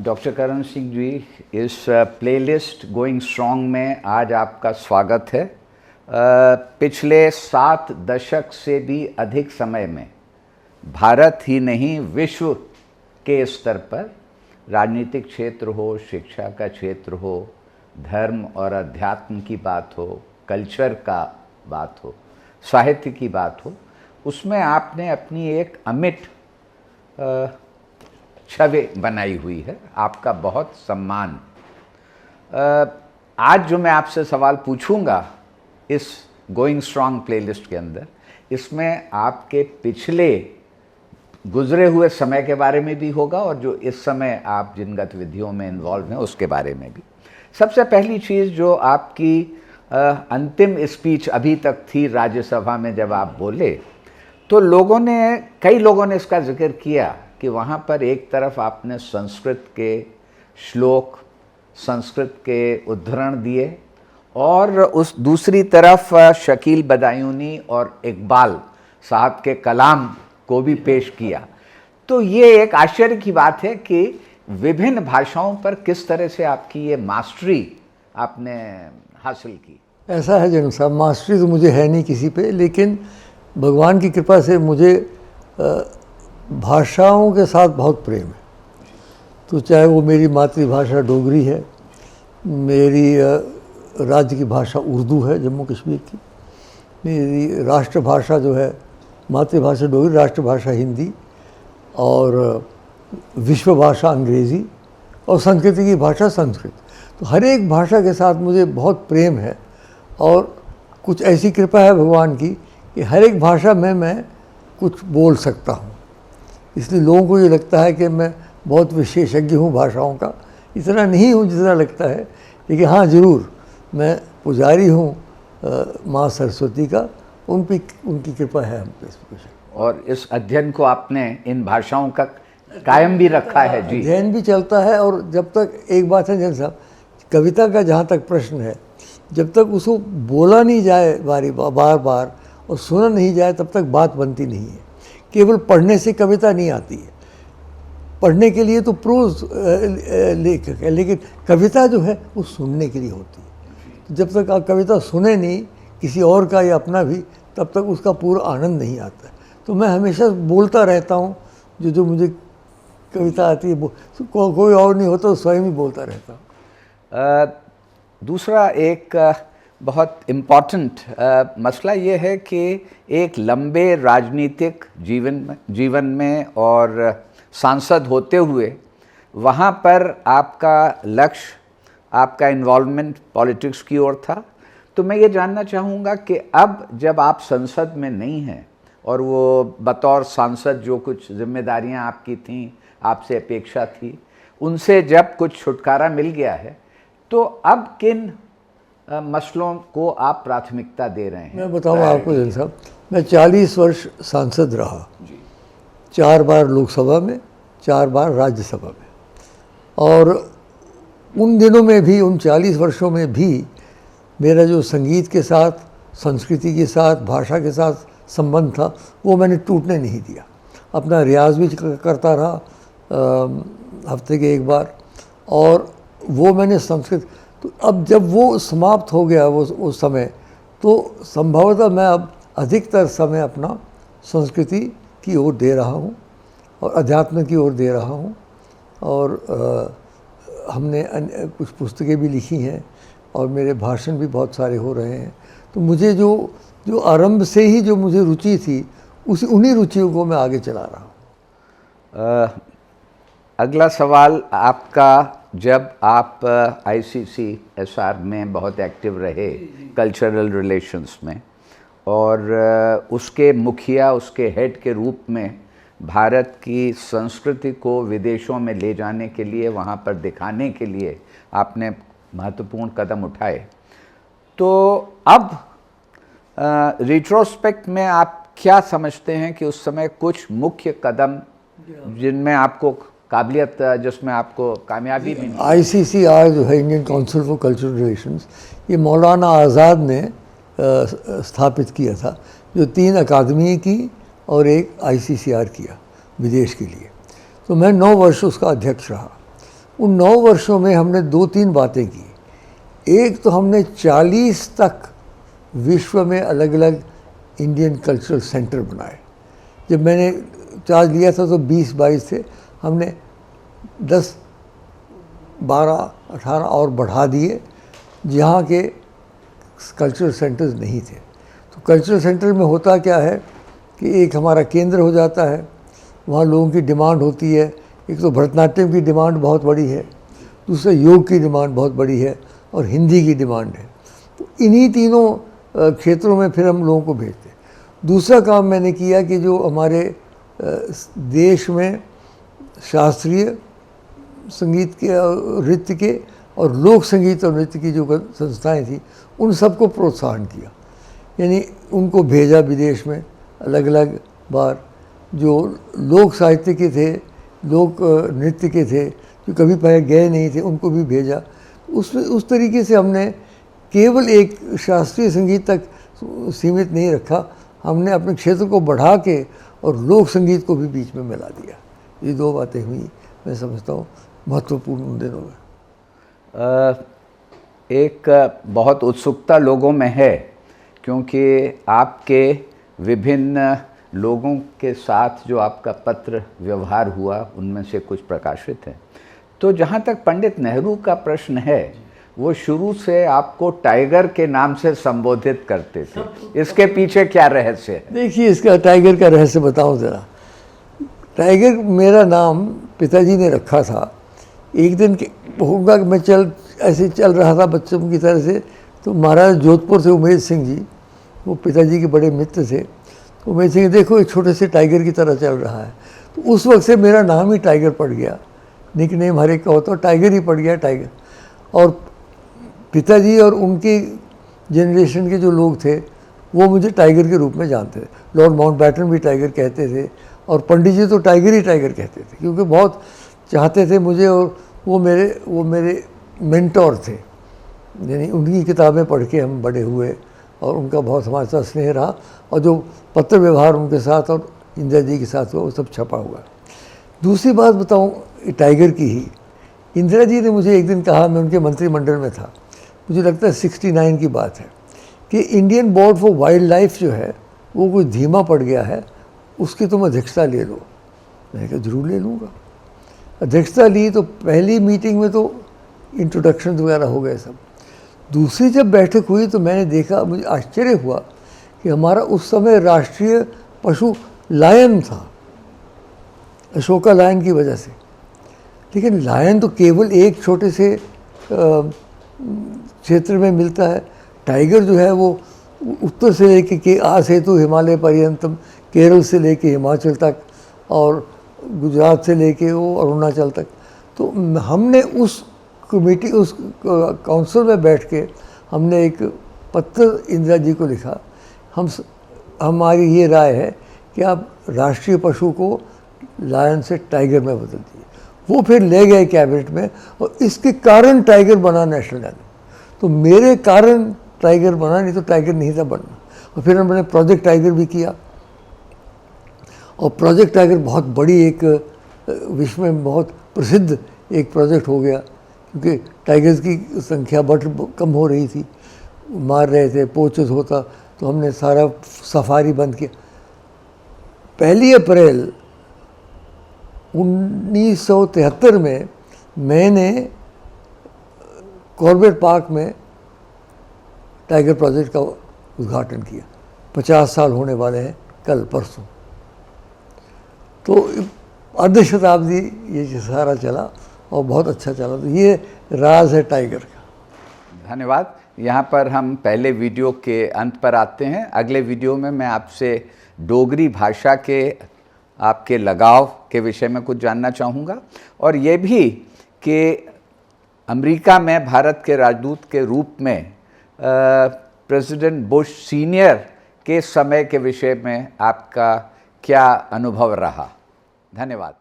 Doctor Karan Singh ji, इस playlist going strong में आज आपका स्वागत है। पिछले 7 दशक से भी अधिक समय में भारत ही नहीं विश्व के स्तर पर राजनीतिक क्षेत्र हो, शिक्षा का क्षेत्र हो, धर्म और अध्यात्म की बात हो, कल्चर का बात हो, साहित्य की बात हो, उसमें आपने अपनी एक अमिट छवि बनाई हुई है। आपका बहुत सम्मान। आज जो मैं आपसे सवाल पूछूंगा इस गोइंग स्ट्रॉन्ग प्लेलिस्ट के अंदर, इसमें आपके पिछले गुजरे हुए समय के बारे में भी होगा और जो इस समय आप जिन गतिविधियों में इन्वॉल्व हैं उसके बारे में भी। सबसे पहली चीज़ जो आपकी अंतिम स्पीच अभी तक थी राज्यसभा में, जब आप बोले तो कई लोगों ने इसका जिक्र किया कि वहाँ पर एक तरफ आपने संस्कृत के श्लोक, संस्कृत के उद्धरण दिए और उस दूसरी तरफ शकील बदायूनी और इकबाल साहब के कलाम को भी पेश किया। तो ये एक आश्चर्य की बात है कि विभिन्न भाषाओं पर किस तरह से आपकी ये मास्टरी आपने हासिल की। ऐसा है जनक साहब, मास्टरी तो मुझे है नहीं किसी पे, लेकिन भगवान की कृपा से मुझे भाषाओं के साथ बहुत प्रेम है। तो चाहे वो मेरी मातृभाषा डोगरी है, मेरी राज्य की भाषा उर्दू है जम्मू कश्मीर की, मेरी राष्ट्रभाषा जो है मातृभाषा डोगरी, राष्ट्रभाषा हिंदी और विश्व भाषा अंग्रेज़ी और संस्कृति की भाषा संस्कृत। तो हर एक भाषा के साथ मुझे बहुत प्रेम है और कुछ ऐसी कृपा है भगवान की कि हर एक भाषा में मैं कुछ बोल सकता हूँ। इसलिए लोगों को ये लगता है कि मैं बहुत विशेषज्ञ हूँ भाषाओं का। इतना नहीं हूँ जितना लगता है, लेकिन हाँ ज़रूर मैं पुजारी हूँ माँ सरस्वती का, उनकी कृपा है हम पे। और इस अध्ययन को आपने इन भाषाओं का कायम भी रखा है जी। अध्ययन भी चलता है और जब तक एक बात है जन साहब, कविता का जहाँ तक प्रश्न है, जब तक उसको बोला नहीं जाए बार बार और सुना नहीं जाए तब तक बात बनती नहीं है। केवल पढ़ने से कविता नहीं आती है, पढ़ने के लिए तो प्रोज लेखक है, लेकिन कविता जो है वो सुनने के लिए होती है। तो जब तक आप कविता सुने नहीं किसी और का या अपना भी, तब तक उसका पूरा आनंद नहीं आता। तो मैं हमेशा बोलता रहता हूँ, जो मुझे कविता आती है कोई और नहीं होता तो स्वयं ही बोलता रहता हूँ। दूसरा एक बहुत इम्पॉर्टेंट मसला ये है कि एक लंबे राजनीतिक जीवन में और सांसद होते हुए वहाँ पर आपका लक्ष्य, आपका इन्वॉल्वमेंट पॉलिटिक्स की ओर था। तो मैं ये जानना चाहूँगा कि अब जब आप संसद में नहीं हैं और वो बतौर सांसद जो कुछ जिम्मेदारियाँ आपकी थीं, आपसे अपेक्षा थी, उनसे जब कुछ छुटकारा मिल गया है, तो अब किन मसलों को आप प्राथमिकता दे रहे हैं? मैं बताऊँ आपको जन साहब, मैं 40 वर्ष सांसद रहा जी। 4 बार लोकसभा में, 4 बार राज्यसभा में, और उन दिनों में भी, उन 40 वर्षों में भी मेरा जो संगीत के साथ, संस्कृति के साथ, भाषा के साथ संबंध था वो मैंने टूटने नहीं दिया। अपना रियाज भी करता रहा हफ्ते के एक बार, और वो मैंने संस्कृत। तो अब जब वो समाप्त हो गया वो समय, तो संभवतः मैं अब अधिकतर समय अपना संस्कृति की ओर दे रहा हूँ और अध्यात्म की ओर दे रहा हूँ। और हमने कुछ पुस्तकें भी लिखी हैं और मेरे भाषण भी बहुत सारे हो रहे हैं। तो मुझे जो आरंभ से ही जो मुझे रुचि थी, उन्हीं रुचियों को मैं आगे चला रहा हूँ। अगला सवाल आपका, जब आप ICCSR में बहुत एक्टिव रहे कल्चरल रिलेशंस में, और उसके मुखिया, उसके हेड के रूप में भारत की संस्कृति को विदेशों में ले जाने के लिए, वहाँ पर दिखाने के लिए आपने महत्वपूर्ण कदम उठाए, तो अब रिट्रोस्पेक्ट में आप क्या समझते हैं कि उस समय कुछ मुख्य कदम जिनमें आपको काबिलियत, जिसमें आपको कामयाबी मिली? ICCR जो है, Indian council for cultural relations, ये मौलाना आज़ाद ने स्थापित किया था, जो 3 अकादमी की और एक ICCR किया विदेश के लिए। तो मैं 9 वर्ष उसका अध्यक्ष रहा उन 9 वर्षों में हमने 2-3 बातें की। एक तो हमने 40 तक विश्व में अलग अलग इंडियन कल्चरल सेंटर बनाए। जब मैंने चार्ज लिया था तो 20-22 थे, हमने 10, 12, 18 और बढ़ा दिए जहाँ के कल्चरल सेंटर्स नहीं थे। तो कल्चरल सेंटर में होता क्या है कि एक हमारा केंद्र हो जाता है, वहाँ लोगों की डिमांड होती है। एक तो भरतनाट्यम की डिमांड बहुत बड़ी है, दूसरा योग की डिमांड बहुत बड़ी है, और हिंदी की डिमांड है। तो इन्हीं तीनों क्षेत्रों में फिर हम लोगों को भेजते हैं। दूसरा काम मैंने किया कि जो हमारे देश में शास्त्रीय संगीत के, नृत्य के और लोक संगीत और नृत्य की जो संस्थाएं थी, उन सबको प्रोत्साहन किया। यानी उनको भेजा विदेश में अलग अलग बार। जो लोक साहित्य के थे, लोक नृत्य के थे, जो कभी पहले गए नहीं थे, उनको भी भेजा। उस तरीके से हमने केवल एक शास्त्रीय संगीत तक सीमित नहीं रखा, हमने अपने क्षेत्र को बढ़ा के और लोक संगीत को भी बीच में मिला दिया। ये 2 बातें हुई, मैं समझता हूँ महत्वपूर्ण उन दिनों में। एक बहुत उत्सुकता लोगों में है, क्योंकि आपके विभिन्न लोगों के साथ जो आपका पत्र व्यवहार हुआ उनमें से कुछ प्रकाशित है। तो जहाँ तक पंडित नेहरू का प्रश्न है, वो शुरू से आपको टाइगर के नाम से संबोधित करते थे। इसके पीछे क्या रहस्य है? देखिए, इसका टाइगर का रहस्य बताऊं ज़रा। टाइगर मेरा नाम पिताजी ने रखा था। एक दिन होगा कि मैं ऐसे चल रहा था बच्चों की तरह से, तो महाराज जोधपुर से उमेश सिंह जी, वो पिताजी के बड़े मित्र थे। तो उमेश सिंह, देखो एक छोटे से टाइगर की तरह चल रहा है। तो उस वक्त से मेरा नाम ही टाइगर पड़ गया। निकनेम हर एक का होता, टाइगर ही पड़ गया, टाइगर। और पिताजी और उनके जनरेशन के जो लोग थे, वो मुझे टाइगर के रूप में जानते थे। लॉर्ड माउंटबैटन भी टाइगर कहते थे, और पंडित जी तो टाइगर ही टाइगर कहते थे, क्योंकि बहुत चाहते थे मुझे। और वो मेरे मेंटोर थे, यानी उनकी किताबें पढ़ के हम बड़े हुए, और उनका बहुत हमारे साथ स्नेह रहा। और जो पत्र व्यवहार उनके साथ और इंदिरा जी के साथ हुआ, वो सब छपा हुआ है। दूसरी बात बताऊँ टाइगर की ही, इंदिरा जी ने मुझे एक दिन कहा, मैं उनके मंत्रिमंडल में था, मुझे लगता है 69 की बात है, कि Indian board for wild life जो है वो कुछ धीमा पड़ गया है, उसकी तुम अध्यक्षता ले लो। मैंने कहा जरूर ले लूँगा। अध्यक्षता ली तो पहली मीटिंग में तो इंट्रोडक्शन वगैरह हो गए सब। दूसरी जब बैठक हुई तो मैंने देखा, मुझे आश्चर्य हुआ कि हमारा उस समय राष्ट्रीय पशु लायन था, अशोका लायन की वजह से। लेकिन लायन तो केवल एक छोटे से क्षेत्र में मिलता है। टाइगर जो है वो उत्तर से लेके के आ सेतु हिमालय पर्यंतम, केरल से लेके हिमाचल तक, और गुजरात से लेके वो अरुणाचल तक। तो हमने उस कमेटी, उस काउंसिल में बैठ के हमने एक पत्र इंदिरा जी को लिखा। हमारी ये राय है कि आप राष्ट्रीय पशु को लायन से टाइगर में बदल दीजिए। वो फिर ले गए कैबिनेट में, और इसके कारण टाइगर बना नेशनल एनिमल। तो मेरे कारण टाइगर बना, नहीं तो टाइगर नहीं था बनना। और फिर हमने प्रोजेक्ट टाइगर भी किया, और प्रोजेक्ट टाइगर बहुत बड़ी एक विश्व में बहुत प्रसिद्ध एक प्रोजेक्ट हो गया, क्योंकि टाइगर्स की संख्या कम हो रही थी, मार रहे थे, पोचेस होता। तो हमने सारा सफारी बंद किया। 1 अप्रैल 1973 में मैंने कॉर्बेट पार्क में टाइगर प्रोजेक्ट का उद्घाटन किया। 50 साल होने वाले हैं कल परसों। तो अर्ध शताब्दी ये सारा चला, और बहुत अच्छा चला। तो ये राज है टाइगर का। धन्यवाद। यहाँ पर हम पहले वीडियो के अंत पर आते हैं। अगले वीडियो में मैं आपसे डोगरी भाषा के आपके लगाव के विषय में कुछ जानना चाहूँगा, और ये भी कि अमेरिका में भारत के राजदूत के रूप में प्रेसिडेंट बुश सीनियर के समय के विषय में आपका क्या अनुभव रहा। धन्यवाद।